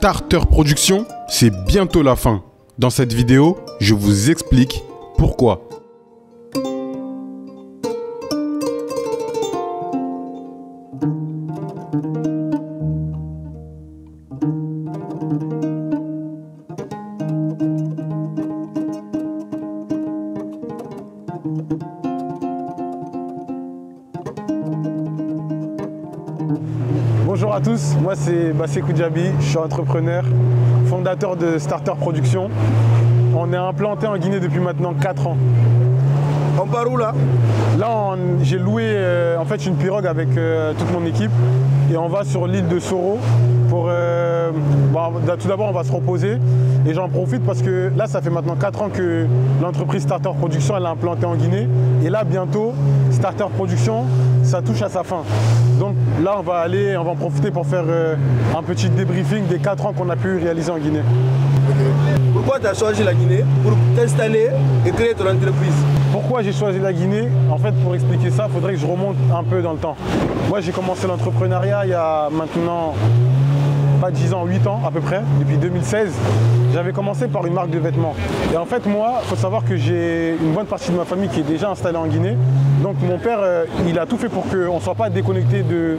Starter Production, c'est bientôt la fin. Dans cette vidéo, je vous explique pourquoi. Bonjour à tous, moi c'est Basekou Djabi, je suis entrepreneur, fondateur de Starter Production. On est implanté en Guinée depuis maintenant 4 ans. On part où là? Là j'ai loué en fait une pirogue avec toute mon équipe et on va sur l'île de Soro pour tout d'abord on va se reposer et j'en profite parce que là ça fait maintenant 4 ans que l'entreprise Starter Production elle est implantée en Guinée et là bientôt Starter Production ça touche à sa fin. Donc là on va en profiter pour faire un petit débriefing des 4 ans qu'on a pu réaliser en Guinée. Pourquoi tu as choisi la Guinée pour t'installer et créer ton entreprise? Pourquoi j'ai choisi la Guinée? En fait, pour expliquer ça, il faudrait que je remonte un peu dans le temps. Moi, j'ai commencé l'entrepreneuriat il y a maintenant, pas 10 ans, 8 ans à peu près, depuis 2016. J'avais commencé par une marque de vêtements. Et en fait, moi, il faut savoir que j'ai une bonne partie de ma famille qui est déjà installée en Guinée. Donc mon père, il a tout fait pour qu'on ne soit pas déconnecté de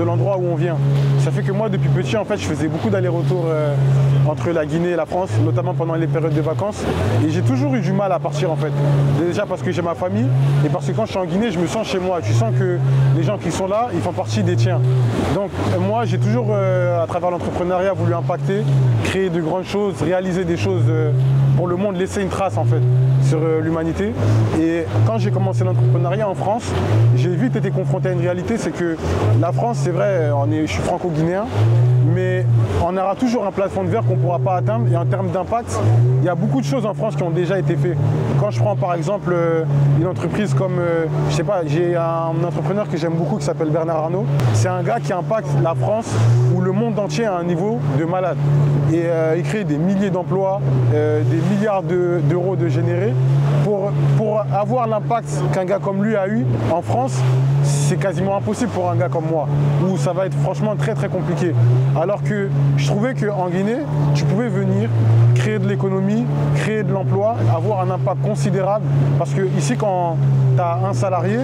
l'endroit où on vient. Ça fait que moi, depuis petit, en fait, je faisais beaucoup d'allers-retours entre la Guinée et la France, notamment pendant les périodes de vacances. Et j'ai toujours eu du mal à partir, en fait. Déjà parce que j'ai ma famille et parce que quand je suis en Guinée, je me sens chez moi. Tu sens que les gens qui sont là, ils font partie des tiens. Donc moi, j'ai toujours, à travers l'entrepreneuriat, voulu impacter, créer de grandes choses, réaliser des choses pour le monde, laisser une trace, en fait, sur l'humanité. Et quand j'ai commencé l'entrepreneuriat en France, j'ai vite été confronté à une réalité, c'est que la France, c'est vrai, je suis franco-guinéen, mais on aura toujours un plafond de verre qu'on ne pourra pas atteindre. Et en termes d'impact, il y a beaucoup de choses en France qui ont déjà été faites. Quand je prends par exemple une entreprise comme, je sais pas, j'ai un entrepreneur que j'aime beaucoup qui s'appelle Bernard Arnault. C'est un gars qui impacte la France ou le monde entier à un niveau de malade. Et il crée des milliers d'emplois, des milliards d'euros de générés. Pour avoir l'impact qu'un gars comme lui a eu en France, c'est quasiment impossible pour un gars comme moi, où ça va être franchement très très compliqué. Alors que je trouvais qu'en Guinée, tu pouvais venir créer de l'économie, créer de l'emploi, avoir un impact considérable. Parce que ici, quand tu as un salarié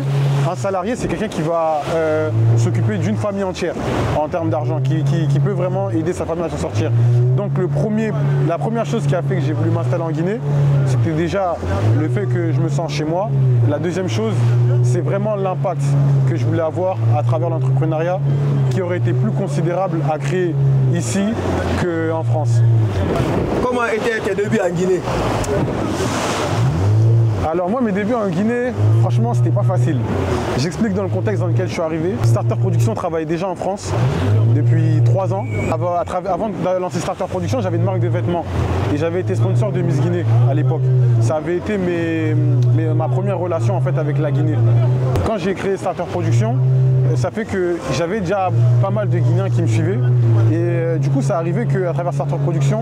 c'est quelqu'un qui va s'occuper d'une famille entière en termes d'argent, qui peut vraiment aider sa famille à s'en sortir. Donc la première chose qui a fait que j'ai voulu m'installer en Guinée, c'était déjà le fait que je me sens chez moi. La deuxième chose, c'est vraiment l'impact que je voulais avoir à travers l'entrepreneuriat qui aurait été plus considérable à créer ici qu'en France. Comment étaient tes débuts en Guinée? Alors moi, mes débuts en Guinée, franchement, c'était pas facile. J'explique dans le contexte dans lequel je suis arrivé. Starter Production travaillait déjà en France depuis 3 ans. Avant de lancer Starter Production, j'avais une marque de vêtements et j'avais été sponsor de Miss Guinée à l'époque. Ça avait été ma première relation en fait avec la Guinée. Quand j'ai créé Starter Production, ça fait que j'avais déjà pas mal de Guinéens qui me suivaient et du coup ça arrivait qu'à travers Starter Production,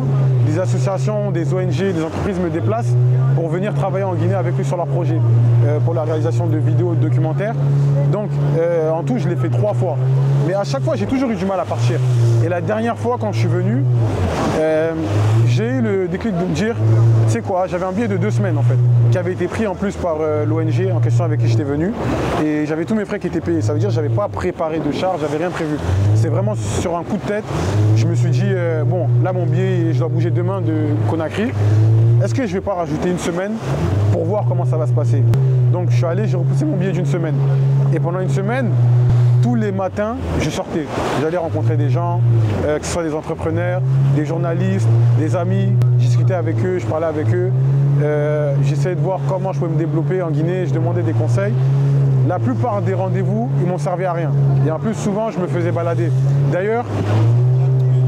des associations, des ONG, des entreprises me déplacent pour venir travailler en Guinée avec eux sur leurs projets pour la réalisation de vidéos et de documentaires. Donc en tout je l'ai fait 3 fois, mais à chaque fois j'ai toujours eu du mal à partir. Et la dernière fois quand je suis venu, j'ai eu le déclic de me dire, tu sais quoi, j'avais un billet de 2 semaines en fait, qui avait été pris en plus par l'ONG en question avec qui j'étais venu, et j'avais tous mes frais qui étaient payés. Ça veut dire que j'avais pas préparé de charge, j'avais rien prévu. C'est vraiment sur un coup de tête, je me suis dit, bon, là mon billet, je dois bouger demain de Conakry. Est-ce que je vais pas rajouter une semaine pour voir comment ça va se passer? Donc je suis allé, j'ai repoussé mon billet d'une semaine. Et pendant une semaine, tous les matins, je sortais. J'allais rencontrer des gens, que ce soit des entrepreneurs, des journalistes, des amis. Je discutais avec eux, je parlais avec eux. J'essayais de voir comment je pouvais me développer en Guinée, je demandais des conseils. La plupart des rendez-vous, ils m'ont servi à rien. Et en plus, souvent, je me faisais balader. D'ailleurs,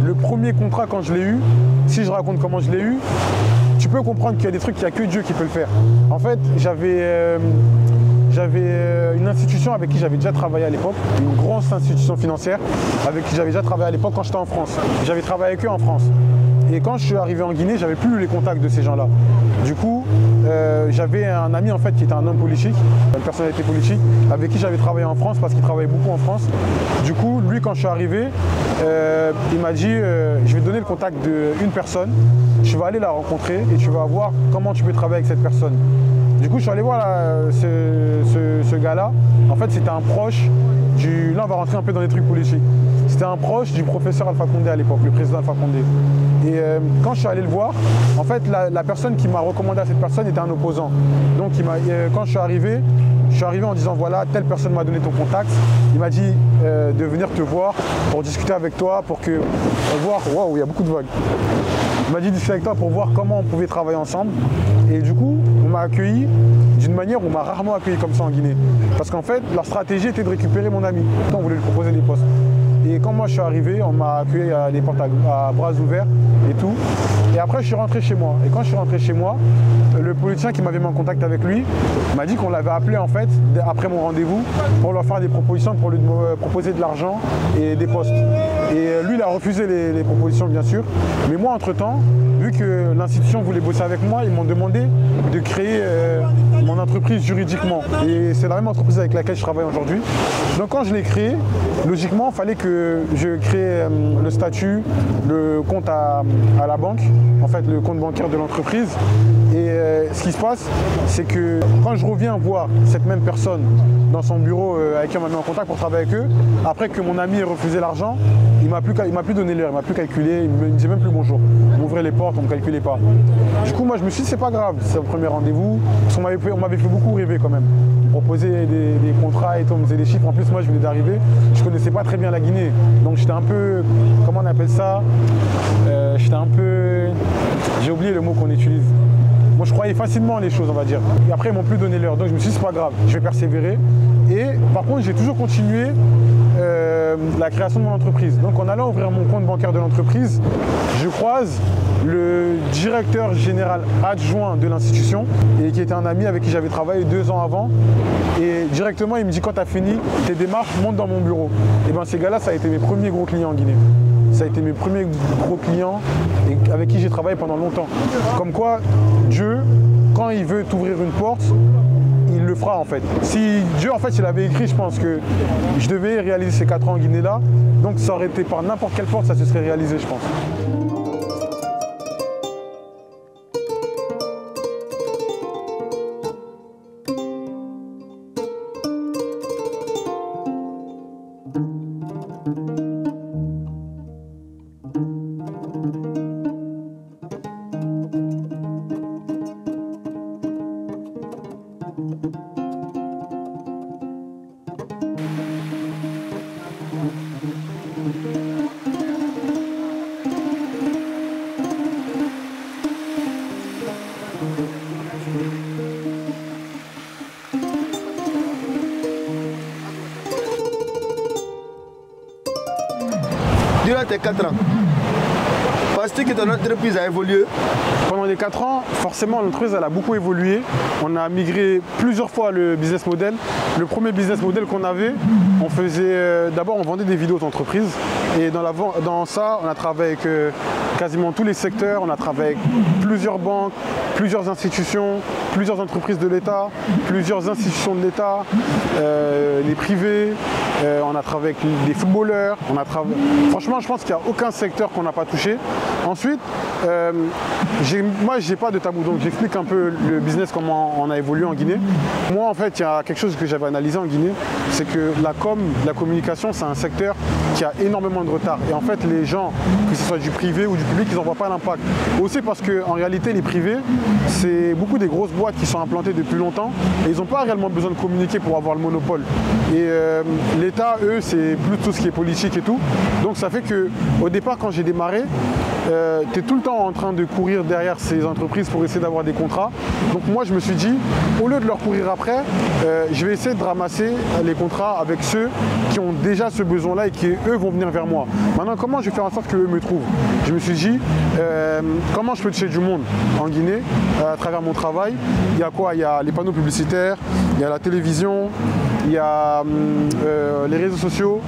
le premier contrat, quand je l'ai eu, si je raconte comment je l'ai eu, tu peux comprendre qu'il y a des trucs, qu'il n'y a que Dieu qui peut le faire. En fait, j'avais une institution avec qui j'avais déjà travaillé à l'époque, une grosse institution financière avec qui j'avais déjà travaillé à l'époque quand j'étais en France. J'avais travaillé avec eux en France. Et quand je suis arrivé en Guinée, j'avais plus les contacts de ces gens-là. Du coup, j'avais un ami en fait qui était un homme politique, une personnalité politique, avec qui j'avais travaillé en France parce qu'il travaillait beaucoup en France. Du coup, lui, quand je suis arrivé, il m'a dit je vais te donner le contact d'une personne, tu vas aller la rencontrer et tu vas voir comment tu peux travailler avec cette personne. Du coup, je suis allé voir ce gars-là. En fait, c'était un proche du... Là, on va rentrer un peu dans les trucs politiques. C'était un proche du professeur Alpha Condé à l'époque, le président Alpha Condé. Et quand je suis allé le voir, en fait, la personne qui m'a recommandé à cette personne était un opposant. Donc, quand je suis arrivé en disant voilà, telle personne m'a donné ton contact. Il m'a dit de venir te voir pour discuter avec toi, pour voir. Waouh, il y a beaucoup de vagues. Il m'a dit de discuter avec toi pour voir comment on pouvait travailler ensemble. Et du coup, on m'a accueilli d'une manière où on m'a rarement accueilli comme ça en Guinée. Parce qu'en fait, leur stratégie était de récupérer mon ami. On voulait lui proposer des postes. Et quand moi je suis arrivé, on m'a accueilli à des portes à bras ouverts et tout. Et après, je suis rentré chez moi. Et quand je suis rentré chez moi, le politicien qui m'avait mis en contact avec lui m'a dit qu'on l'avait appelé en fait, après mon rendez-vous, pour leur faire des propositions, pour lui proposer de l'argent et des postes. Et lui, il a refusé les propositions, bien sûr. Mais moi, entre-temps, vu que l'institution voulait bosser avec moi, ils m'ont demandé de créer mon entreprise juridiquement. Et c'est la même entreprise avec laquelle je travaille aujourd'hui. Donc quand je l'ai créée, logiquement, il fallait que je crée le statut, le compte à la banque, en fait le compte bancaire de l'entreprise. Et ce qui se passe, c'est que quand je reviens voir cette même personne dans son bureau avec qui on m'a mis en contact pour travailler avec eux, après que mon ami ait refusé l'argent, il m'a plus donné l'heure, il m'a plus calculé, il me disait même plus bonjour. On m'ouvrait les portes, on ne me calculait pas. Du coup, moi je me suis dit c'est pas grave, c'est le premier rendez-vous, parce qu'on m'avait fait beaucoup rêver quand même. On me proposait des contrats et tout, on me faisait des chiffres. En plus, moi je venais d'arriver, je connaissais pas très bien la Guinée. Donc j'étais un peu, comment on appelle ça, j'étais un peu, j'ai oublié le mot qu'on utilise. Moi je croyais facilement les choses, on va dire. Et après ils m'ont plus donné l'heure, donc je me suis dit c'est pas grave, je vais persévérer. Et par contre j'ai toujours continué la création de mon entreprise. Donc en allant ouvrir mon compte bancaire de l'entreprise, je croise le directeur général adjoint de l'institution et qui était un ami avec qui j'avais travaillé 2 ans avant. Et directement il me dit quand tu as fini tes démarches, monte dans mon bureau. Et bien ces gars-là, ça a été mes premiers gros clients en Guinée. Ça a été mes premiers gros clients avec qui j'ai travaillé pendant longtemps. Comme quoi, Dieu, quand il veut t'ouvrir une porte, il le fera en fait. Si Dieu en fait il avait écrit, je pense que je devais réaliser ces 4 ans en Guinée là, donc ça aurait été par n'importe quelle porte, ça se serait réalisé je pense. Durant tes 4 ans, penses-tu que ton entreprise a évolué? Pendant les 4 ans, forcément l'entreprise elle a beaucoup évolué. On a migré plusieurs fois le business model. Le premier business model qu'on avait, on faisait d'abord on vendait des vidéos d'entreprise et dans ça on a travaillé avec quasiment tous les secteurs, on a travaillé avec plusieurs banques, plusieurs institutions, plusieurs entreprises de l'État, plusieurs institutions de l'État, les privés, on a travaillé avec des footballeurs, franchement je pense qu'il n'y a aucun secteur qu'on n'a pas touché. Ensuite, moi j'ai pas de tabou, donc j'explique un peu le business, comment on a évolué en Guinée. Moi en fait il y a quelque chose que j'avais analysé en Guinée, c'est que la communication c'est un secteur qui a énormément de retard. Et en fait les gens, que ce soit du privé ou du public, ils n'en voient pas l'impact. Aussi parce qu'en réalité les privés, c'est beaucoup des grosses boîtes qui sont implantées depuis longtemps et ils n'ont pas réellement besoin de communiquer pour avoir le monopole. Et l'État, eux, c'est plus tout ce qui est politique et tout. Donc ça fait qu'au départ quand j'ai démarré, tu es tout le temps en train de courir derrière ces entreprises pour essayer d'avoir des contrats. Donc moi je me suis dit, au lieu de leur courir après, je vais essayer de ramasser les contrats avec ceux qui ont déjà ce besoin-là et qui eux vont venir vers moi. Maintenant comment je vais faire en sorte qu'eux me trouvent? Je me suis dit, comment je peux toucher du monde en Guinée à travers mon travail? Il y a quoi? Il y a les panneaux publicitaires, il y a la télévision, il y a les réseaux sociaux.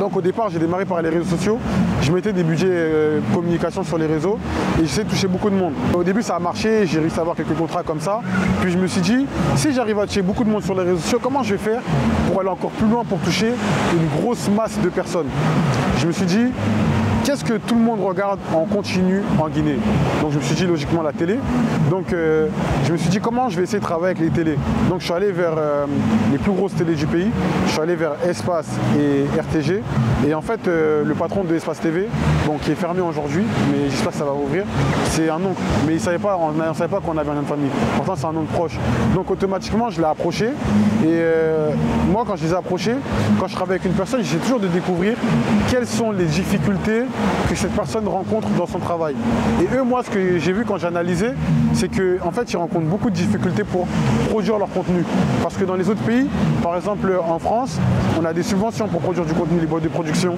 Donc au départ, j'ai démarré par les réseaux sociaux. Je mettais des budgets communication sur les réseaux et j'essayais de toucher beaucoup de monde. Au début, ça a marché, j'ai réussi à avoir quelques contrats comme ça. Puis je me suis dit, si j'arrive à toucher beaucoup de monde sur les réseaux sociaux, comment je vais faire pour aller encore plus loin, pour toucher une grosse masse de personnes? Je me suis dit, qu'est-ce que tout le monde regarde en continu en Guinée? Donc je me suis dit logiquement la télé. Donc je me suis dit comment je vais essayer de travailler avec les télés. Donc je suis allé vers les plus grosses télés du pays. Je suis allé vers Espace et RTG. Et en fait le patron de Espace TV, bon, qui est fermé aujourd'hui, mais j'espère que ça va rouvrir, c'est un oncle. Mais il savait pas, on ne savait pas qu'on avait un nom de famille. Pourtant c'est un oncle proche. Donc automatiquement je l'ai approché. Et moi quand je les ai approchés, quand je travaille avec une personne, j'essaie toujours de découvrir quelles sont les difficultés que cette personne rencontre dans son travail. Et eux, moi, ce que j'ai vu quand j'ai analysé, c'est qu'en fait, ils rencontrent beaucoup de difficultés pour produire leur contenu. Parce que dans les autres pays, par exemple en France, on a des subventions pour produire du contenu, les boîtes de production.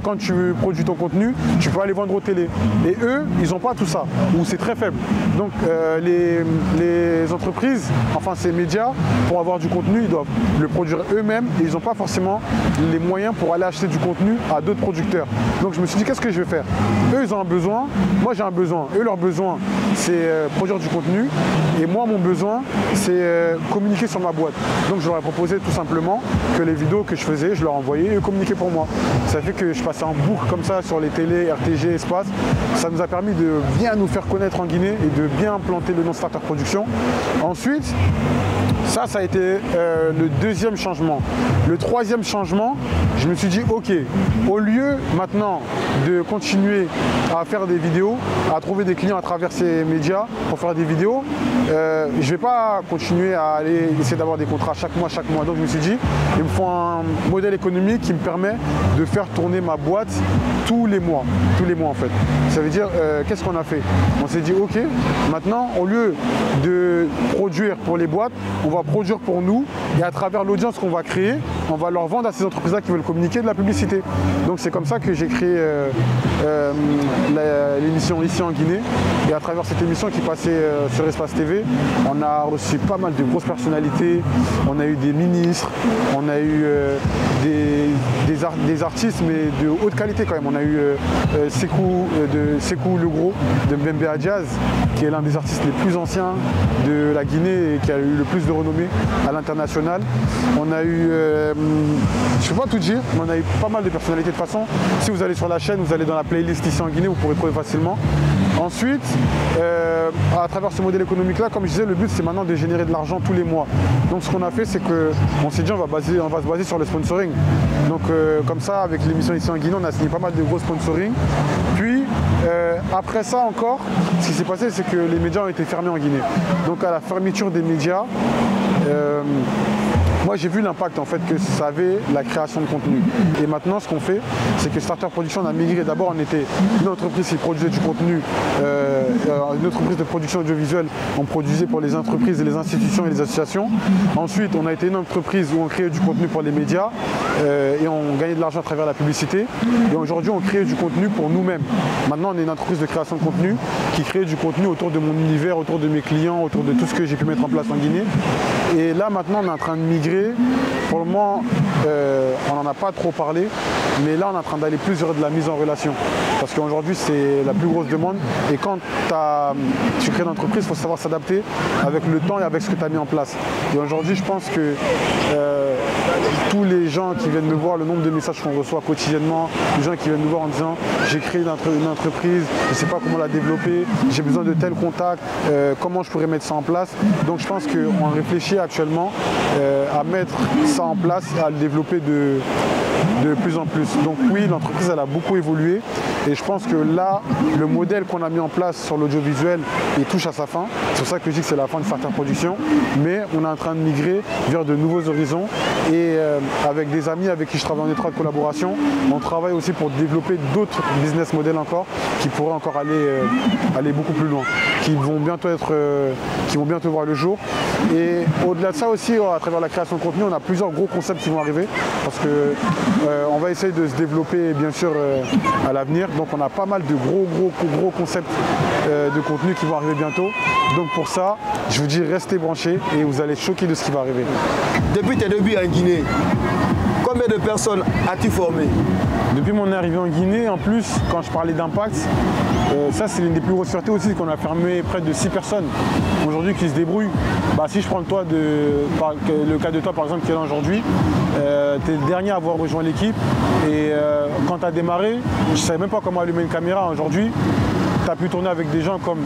Quand tu produis ton contenu, tu peux aller vendre aux télé. Et eux, ils n'ont pas tout ça, ou c'est très faible. Donc les entreprises, enfin ces médias, pour avoir du contenu, ils doivent le produire eux-mêmes et ils n'ont pas forcément les moyens pour aller acheter du contenu à d'autres producteurs. Donc je me suis dit, qu'est-ce que je vais faire? Eux, ils ont un besoin, moi j'ai un besoin. Eux, leur besoin, c'est produire du contenu. Et moi, mon besoin, c'est communiquer sur ma boîte. Donc je leur ai proposé tout simplement que les vidéos que je faisais, je leur envoyais et eux communiquaient pour moi. Ça fait que je passais en boucle comme ça sur les télés, RTG, Espace. Ça nous a permis de bien nous faire connaître en Guinée et de bien implanter le nom Starter Production. Ensuite, ça a été le deuxième changement. Le troisième changement, je me suis dit, ok, au lieu maintenant de continuer à faire des vidéos, à trouver des clients à travers ces médias pour faire des vidéos, je ne vais pas continuer à aller essayer d'avoir des contrats chaque mois. Donc je me suis dit, il me faut un modèle économique qui me permet de faire tourner ma boîte tous les mois en fait. Ça veut dire, qu'est-ce qu'on a fait? On s'est dit, ok, maintenant au lieu de produire pour les boîtes, on va produire pour nous et à travers l'audience qu'on va créer, on va leur vendre à ces entreprises-là qui veulent communiquer de la publicité. Donc c'est comme ça que j'ai créé l'émission Ici en Guinée. Et à travers cette émission qui passait sur Espace TV, on a reçu pas mal de grosses personnalités. On a eu des ministres, on a eu des artistes, mais de haute qualité quand même. On a eu Sekou Le Gros de Mbembe Jazz, qui est l'un des artistes les plus anciens de la Guinée et qui a eu le plus de renommée à l'international. On a eu, je ne peux pas tout dire, mais on a eu pas mal de personnalités. De toute façon, si vous allez sur la chaîne, vous allez dans la playlist Ici en Guinée, vous pourrez trouver facilement. Ensuite, à travers ce modèle économique-là, comme je disais, le but c'est maintenant de générer de l'argent tous les mois. Donc ce qu'on a fait, c'est qu'on s'est dit on va se baser sur le sponsoring. Donc comme ça, avec l'émission Ici en Guinée, on a signé pas mal de gros sponsoring. Puis après ça encore, ce qui s'est passé, c'est que les médias ont été fermés en Guinée. Donc à la fermeture des médias, moi j'ai vu l'impact en fait que ça avait la création de contenu. Et maintenant ce qu'on fait, c'est que Starter Production on a migré. D'abord on était une entreprise qui produisait du contenu, une entreprise de production audiovisuelle, on produisait pour les entreprises et les institutions et les associations. Ensuite on a été une entreprise où on créait du contenu pour les médias et on gagnait de l'argent à travers la publicité. Et aujourd'hui on crée du contenu pour nous-mêmes. Maintenant on est une entreprise de création de contenu qui crée du contenu autour de mon univers, autour de mes clients, autour de tout ce que j'ai pu mettre en place en Guinée. Et là maintenant on est en train de migrer. Pour le moment, on n'en a pas trop parlé, mais là on est en train d'aller plus vers de la mise en relation. Parce qu'aujourd'hui c'est la plus grosse demande et quand tu crées une entreprise, il faut savoir s'adapter avec le temps et avec ce que tu as mis en place. Et aujourd'hui je pense que tous les gens qui viennent me voir, le nombre de messages qu'on reçoit quotidiennement, les gens qui viennent nous voir en disant j'ai créé une entreprise, je ne sais pas comment la développer, j'ai besoin de tel contact, comment je pourrais mettre ça en place. Donc je pense qu'on réfléchit actuellement à mettre ça en place et à le développer de plus en plus. Donc oui, l'entreprise elle a beaucoup évolué et je pense que là, le modèle qu'on a mis en place sur l'audiovisuel, il touche à sa fin. C'est pour ça que je dis que c'est la fin de Starter Production, mais on est en train de migrer vers de nouveaux horizons et avec des amis avec qui je travaille en étroite collaboration, on travaille aussi pour développer d'autres business models encore qui pourraient encore aller beaucoup plus loin, qui vont bientôt voir le jour. Et au-delà de ça aussi, à travers la création de contenu, on a plusieurs gros concepts qui vont arriver parce que on va essayer de se développer bien sûr à l'avenir. Donc on a pas mal de gros concepts de contenu qui vont arriver bientôt. Donc pour ça, je vous dis restez branchés et vous allez être choqués de ce qui va arriver. Depuis tes débuts en Guinée, Combien de personnes as-tu formé? Depuis mon arrivée en Guinée, en plus, quand je parlais d'impact, ça c'est l'une des plus grosses fiertés aussi, qu'on a fermé près de 6 personnes aujourd'hui qui se débrouillent. Bah, si je prends le cas de toi par exemple qui est là aujourd'hui, tu es le dernier à avoir rejoint l'équipe et quand tu as démarré, je ne savais même pas comment allumer une caméra. Aujourd'hui, tu as pu tourner avec des gens comme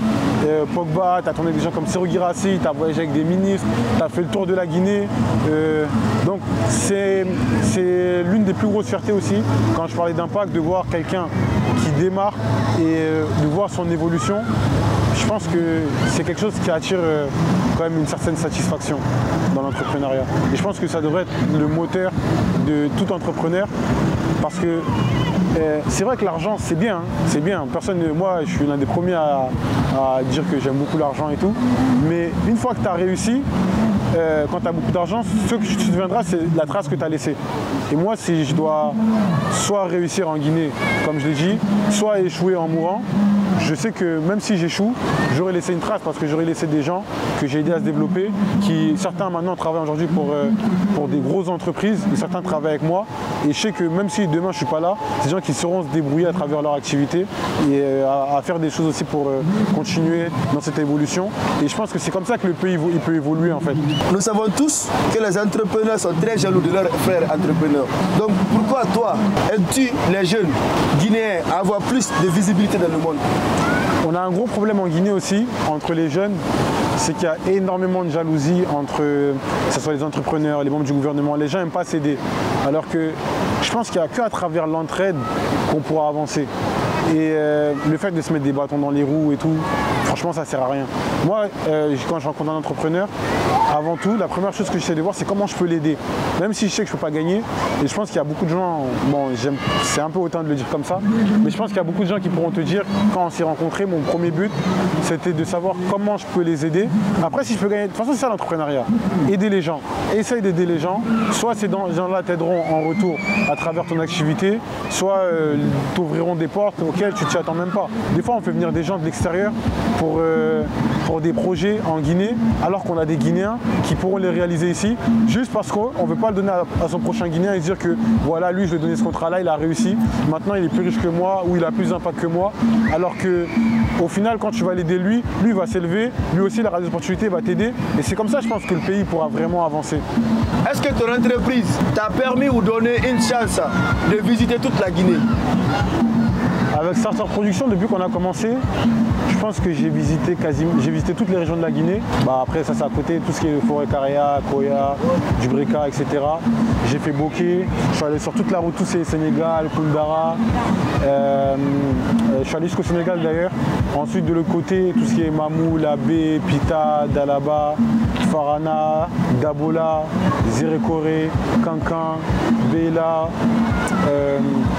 Pogba, tu as tourné avec des gens comme Serhou Guirassy, tu as voyagé avec des ministres, tu as fait le tour de la Guinée. Donc c'est l'une des plus grosses fiertés aussi, quand je parlais d'impact, de voir quelqu'un qui démarre et de voir son évolution. Je pense que c'est quelque chose qui attire quand même une certaine satisfaction dans l'entrepreneuriat. Et je pense que ça devrait être le moteur de tout entrepreneur parce que c'est vrai que l'argent c'est bien, c'est bien. Moi je suis l'un des premiers à dire que j'aime beaucoup l'argent et tout, mais une fois que tu as réussi, quand tu as beaucoup d'argent, ce que tu te souviendras c'est la trace que tu as laissée. Et moi si je dois soit réussir en Guinée, comme je l'ai dit, soit échouer en mourant, je sais que même si j'échoue, j'aurais laissé une trace parce que j'aurais laissé des gens que j'ai aidés à se développer, certains maintenant travaillent aujourd'hui pour des grosses entreprises et certains travaillent avec moi. Et je sais que même si demain je ne suis pas là, c'est des gens qui sauront se débrouiller à travers leur activité et à faire des choses aussi pour continuer dans cette évolution. Et je pense que c'est comme ça que le pays il peut évoluer en fait. Nous savons tous que les entrepreneurs sont très jaloux de leurs frères entrepreneurs. Donc pourquoi toi, aides-tu les jeunes Guinéens à avoir plus de visibilité dans le monde? On a un gros problème en Guinée aussi, entre les jeunes, c'est qu'il y a énormément de jalousie entre, que ce soit les entrepreneurs, les membres du gouvernement, les gens n'aiment pas s'aider. Alors que je pense qu'il n'y a qu'à travers l'entraide qu'on pourra avancer. Et le fait de se mettre des bâtons dans les roues et tout, franchement ça ne sert à rien. Moi, quand je rencontre un entrepreneur, avant tout, la première chose que j'essaie de voir, c'est comment je peux l'aider. Même si je sais que je ne peux pas gagner, et je pense qu'il y a beaucoup de gens, bon, c'est un peu hautain de le dire comme ça, mais je pense qu'il y a beaucoup de gens qui pourront te dire, quand on s'est rencontrés, mon premier but, c'était de savoir comment je peux les aider. Après, si je peux gagner, de toute façon, c'est ça l'entrepreneuriat, aider les gens. Essaye d'aider les gens, soit ces gens-là t'aideront en retour à travers ton activité, soit t'ouvriront des portes auxquelles tu ne t'y attends même pas. Des fois, on fait venir des gens de l'extérieur pour des projets en Guinée, alors qu'on a des Guinéens qui pourront les réaliser ici, juste parce qu'on ne veut pas le donner à son prochain Guinéen et dire que voilà, lui, je lui ai donné ce contrat-là, il a réussi, maintenant il est plus riche que moi ou il a plus d'impact que moi, alors qu'au final, quand tu vas l'aider lui va s'élever, lui aussi, la radio opportunité va t'aider, et c'est comme ça, je pense, que le pays pourra vraiment avancer. Est-ce que ton entreprise t'a permis ou donné une chance de visiter toute la Guinée? Avec Starter Production, depuis qu'on a commencé, je pense que j'ai visité toutes les régions de la Guinée. Après, ça c'est à côté, tout ce qui est Forêt Karea, Koya, Dubreka, etc. J'ai fait Boké, je suis allé sur toute la route, tout c'est Sénégal, Koundara. Je suis allé jusqu'au Sénégal d'ailleurs. Ensuite, de l'autre côté, tout ce qui est Mamou, Labé, Pita, Dalaba, Farana, Dabola, Zérékoré, Kankan, Bela.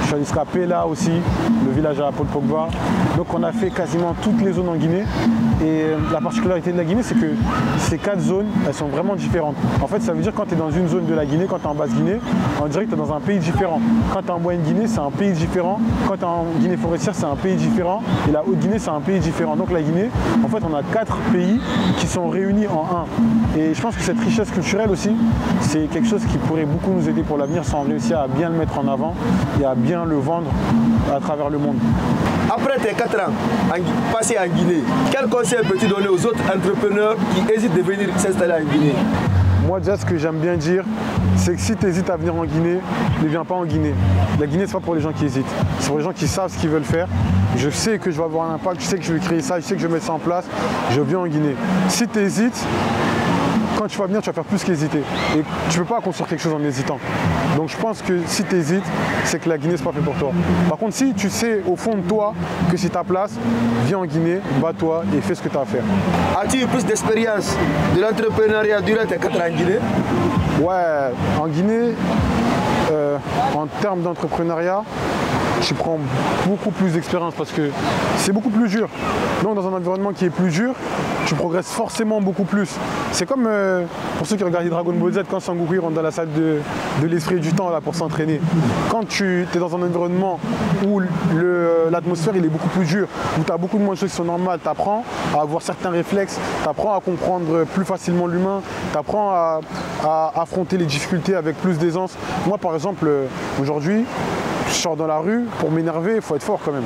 Je suis allé jusqu'à Pela aussi, le village à Paul Pogba. Donc on a fait quasiment toutes les zones en Guinée. Et la particularité de la Guinée, c'est que ces 4 zones, elles sont vraiment différentes. En fait, ça veut dire que quand tu es dans une zone de la Guinée, quand tu es en Basse-Guinée, on dirait que tu es dans un pays différent. Quand tu es en Moyenne-Guinée, c'est un pays différent. Quand tu es en Guinée forestière, c'est un pays différent. Et la Haute-Guinée, c'est un pays différent. Donc la Guinée, en fait, on a 4 pays qui sont réunis en un. Et je pense que cette richesse culturelle aussi, c'est quelque chose qui pourrait beaucoup nous aider pour l'avenir si on réussit à bien le mettre en avant et à bien le vendre à travers le monde. Après tes 4 ans passés en Guinée, quel conseil peux-tu donner aux autres entrepreneurs qui hésitent de venir s'installer en Guinée? Moi déjà, ce que j'aime bien dire, c'est que si tu hésites à venir en Guinée, ne viens pas en Guinée. La Guinée, c'est pas pour les gens qui hésitent, c'est pour les gens qui savent ce qu'ils veulent faire. Je sais que je vais avoir un impact, je sais que je vais créer ça, je sais que je vais mettre ça en place, je viens en Guinée. Si tu hésites, quand tu vas venir, tu vas faire plus qu'hésiter. Et tu ne peux pas construire quelque chose en hésitant. Donc je pense que si tu hésites, c'est que la Guinée, c'est pas fait pour toi. Par contre, si tu sais au fond de toi que c'est ta place, viens en Guinée, bats-toi et fais ce que tu as à faire. As-tu eu plus d'expérience de l'entrepreneuriat durant tes 4 ans en Guinée? Ouais, en Guinée, en termes d'entrepreneuriat, je prends beaucoup plus d'expérience parce que c'est beaucoup plus dur. Donc dans un environnement qui est plus dur, tu progresses forcément beaucoup plus. C'est comme pour ceux qui regardent Dragon Ball Z, quand Sangoku rentre dans la salle de l'esprit du temps là, pour s'entraîner. Quand tu es dans un environnement où l'atmosphère il est beaucoup plus dur, où tu as beaucoup de moins de choses qui sont normales, tu apprends à avoir certains réflexes, tu apprends à comprendre plus facilement l'humain, tu apprends à affronter les difficultés avec plus d'aisance. Moi par exemple, aujourd'hui, je sors dans la rue, pour m'énerver, il faut être fort quand même.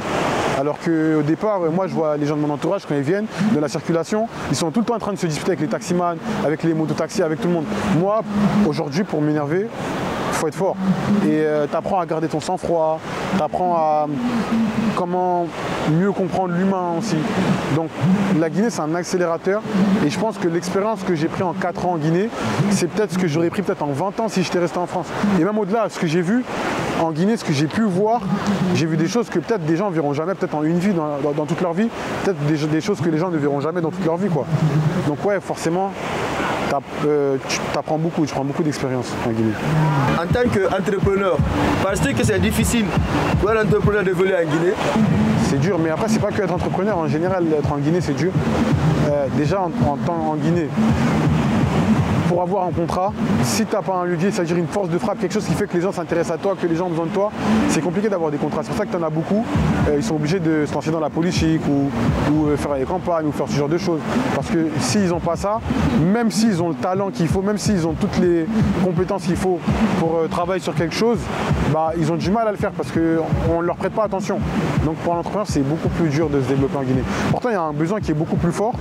Alors qu'au départ, moi je vois les gens de mon entourage, quand ils viennent de la circulation, ils sont tout le temps en train de se disputer avec les taximans, avec les mototaxis, avec tout le monde. Moi, aujourd'hui, pour m'énerver, il faut être fort. Et tu apprends à garder ton sang-froid, tu apprends à comment mieux comprendre l'humain aussi. Donc la Guinée, c'est un accélérateur. Et je pense que l'expérience que j'ai pris en 4 ans en Guinée, c'est peut-être ce que j'aurais pris peut-être en 20 ans si j'étais resté en France. Et même au-delà, ce que j'ai vu en Guinée, ce que j'ai pu voir, j'ai vu des choses que peut-être des gens ne verront jamais, peut-être en une vie, dans toute leur vie, peut-être des choses que les gens ne verront jamais dans toute leur vie, quoi. Donc ouais, forcément, tu apprends beaucoup, tu prends beaucoup d'expérience en Guinée. En tant qu'entrepreneur, pensez que c'est difficile pour un entrepreneur d'évoluer en Guinée? C'est dur, mais après, c'est pas que être entrepreneur. En général, être en Guinée, c'est dur. Déjà, en Guinée, pour avoir un contrat, si tu n'as pas un levier, c'est-à-dire une force de frappe, quelque chose qui fait que les gens s'intéressent à toi, que les gens ont besoin de toi, c'est compliqué d'avoir des contrats. C'est pour ça que tu en as beaucoup. Ils sont obligés de se lancer dans la politique ou faire des campagnes ou faire ce genre de choses. Parce que s'ils n'ont pas ça, même s'ils ont le talent qu'il faut, même s'ils ont toutes les compétences qu'il faut pour travailler sur quelque chose, bah, ils ont du mal à le faire parce qu'on ne leur prête pas attention. Donc pour l'entrepreneur, c'est beaucoup plus dur de se développer en Guinée. Pourtant, il y a un besoin qui est beaucoup plus fort,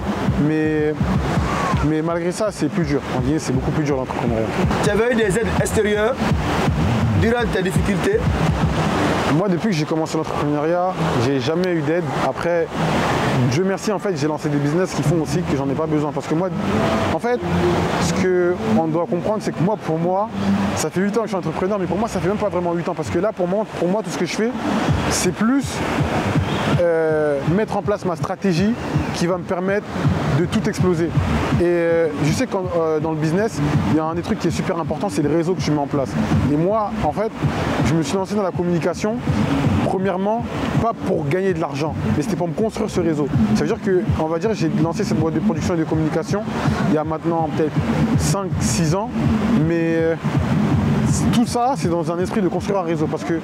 mais malgré ça, c'est plus dur. En Guinée, c'est beaucoup plus dur l'entrepreneuriat. Tu avais eu des aides extérieures durant tes difficultés? Moi, depuis que j'ai commencé l'entrepreneuriat, j'ai jamais eu d'aide. Après, Dieu merci, en fait, j'ai lancé des business qui font aussi que j'en ai pas besoin. Parce que moi, en fait, ce qu'on doit comprendre, c'est que moi, pour moi, ça fait 8 ans que je suis entrepreneur, mais pour moi, ça fait même pas vraiment 8 ans. Parce que là, pour moi, tout ce que je fais, c'est plus mettre en place ma stratégie qui va me permettre de tout exploser. Et je sais que dans le business, il y a un des trucs qui est super important, c'est le réseau que tu mets en place. Et moi, en fait, je me suis lancé dans la communication, premièrement, pas pour gagner de l'argent, mais c'était pour me construire ce réseau. Ça veut dire que, on va dire, j'ai lancé cette boîte de production et de communication il y a maintenant peut-être 5-6 ans, mais tout ça, c'est dans un esprit de construire un réseau parce que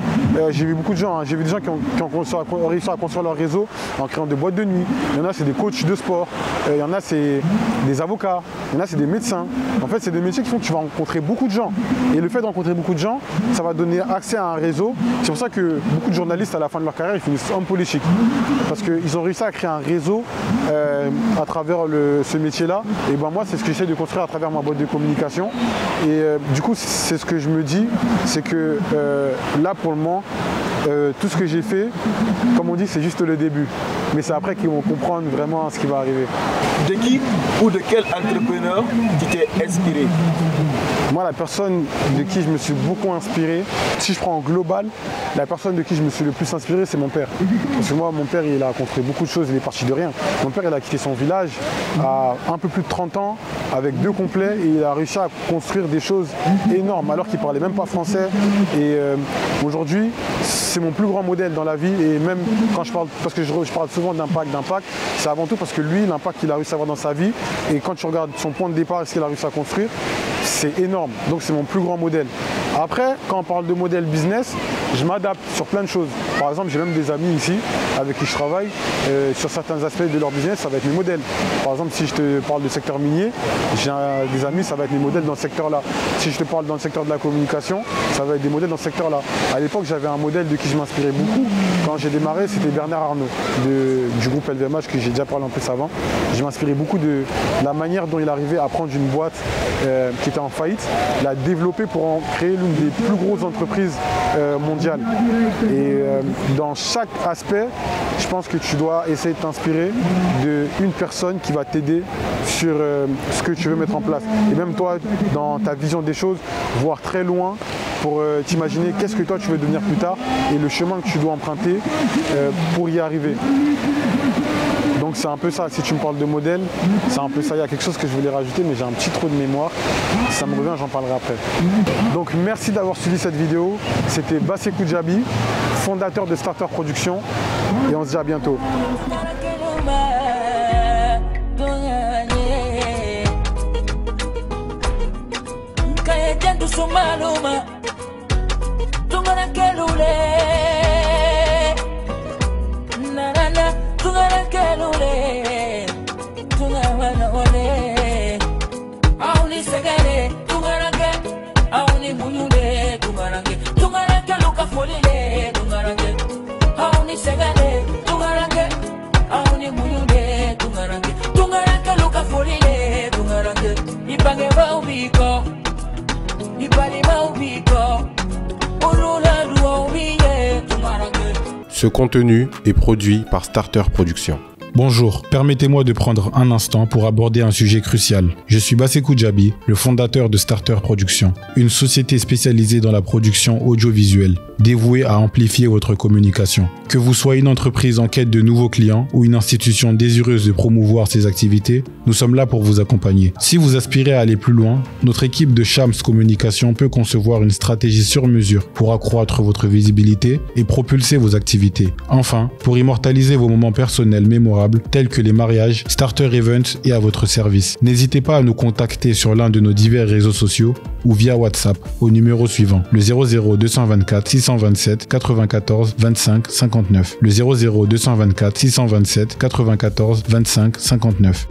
j'ai vu beaucoup de gens, j'ai vu des gens qui ont réussi à construire leur réseau en créant des boîtes de nuit. Il y en a, c'est des coachs de sport, il y en a, c'est des avocats, il y en a, c'est des médecins. En fait, c'est des métiers qui font que tu vas rencontrer beaucoup de gens. Et le fait de rencontrer beaucoup de gens, ça va donner accès à un réseau. C'est pour ça que beaucoup de journalistes, à la fin de leur carrière, ils finissent hommes politiques. Parce qu'ils ont réussi à créer un réseau à travers ce métier-là. Et ben moi, c'est ce que j'essaie de construire à travers ma boîte de communication. Et du coup, c'est ce que je me dis, c'est que là, pour le moment, tout ce que j'ai fait, comme on dit, c'est juste le début. Mais c'est après qu'ils vont comprendre vraiment ce qui va arriver. De qui ou de quel entrepreneur tu t'es inspiré? Moi, la personne de qui je me suis beaucoup inspiré, si je prends en global, la personne de qui je me suis le plus inspiré, c'est mon père. Parce que moi, mon père, il a construit beaucoup de choses, il est parti de rien. Mon père, il a quitté son village à un peu plus de 30 ans, avec 2 complets, et il a réussi à construire des choses énormes, alors qu'il ne parlait même pas français. Et aujourd'hui, c'est mon plus grand modèle dans la vie. Et même quand je parle, parce que je parle souvent d'impact, c'est avant tout parce que lui, l'impact qu'il a réussi à avoir dans sa vie, et quand tu regardes son point de départ et ce qu'il a réussi à construire, c'est énorme. Donc c'est mon plus grand modèle. Après, quand on parle de modèle business, je m'adapte sur plein de choses. Par exemple, j'ai même des amis ici avec qui je travaille. Sur certains aspects de leur business, ça va être mes modèles. Par exemple, si je te parle du secteur minier, j'ai des amis, ça va être mes modèles dans ce secteur-là. Si je te parle dans le secteur de la communication, ça va être des modèles dans ce secteur-là. À l'époque, j'avais un modèle de qui je m'inspirais beaucoup. Quand j'ai démarré, c'était Bernard Arnault du groupe LVMH que j'ai déjà parlé un peu avant. Je m'inspirais beaucoup de la manière dont il arrivait à prendre une boîte qui était en faillite, la développer pour en créer l'une des plus grosses entreprises mondiales. Et dans chaque aspect, je pense que tu dois essayer de t'inspirer d'une personne qui va t'aider sur ce que tu veux mettre en place. Et même toi, dans ta vision des choses, voir très loin pour t'imaginer qu'est-ce que toi tu veux devenir plus tard et le chemin que tu dois emprunter pour y arriver. Donc c'est un peu ça, si tu me parles de modèle, c'est un peu ça. Il y a quelque chose que je voulais rajouter, mais j'ai un petit trou de mémoire. Si ça me revient, j'en parlerai après. Donc merci d'avoir suivi cette vidéo. C'était Bassekou Djabi, fondateur de Starter Production. Et on se dit à bientôt. sumaluma tungana kelule nanana tungana kelule tungana ole auni segare tungana ke auni munyule tungana ke luka folile tungana ke auni segare tungana ke auni munyule tungana ke luka folile tungana ke ipange ba ubiko ipali ba ubiko ulula duo ubiye tungana ke. Ce contenu est produit par Starter Productions. Bonjour, permettez-moi de prendre un instant pour aborder un sujet crucial. Je suis Bassekou Djabi, le fondateur de Starter Productions, une société spécialisée dans la production audiovisuelle, dévouée à amplifier votre communication. Que vous soyez une entreprise en quête de nouveaux clients ou une institution désireuse de promouvoir ses activités, nous sommes là pour vous accompagner. Si vous aspirez à aller plus loin, notre équipe de Shams Communication peut concevoir une stratégie sur mesure pour accroître votre visibilité et propulser vos activités. Enfin, pour immortaliser vos moments personnels mémorables tels que les mariages, Starter Events est à votre service. N'hésitez pas à nous contacter sur l'un de nos divers réseaux sociaux ou via WhatsApp au numéro suivant, le 00 224 627 94 25 59. Le 00 224 627 94 25 59.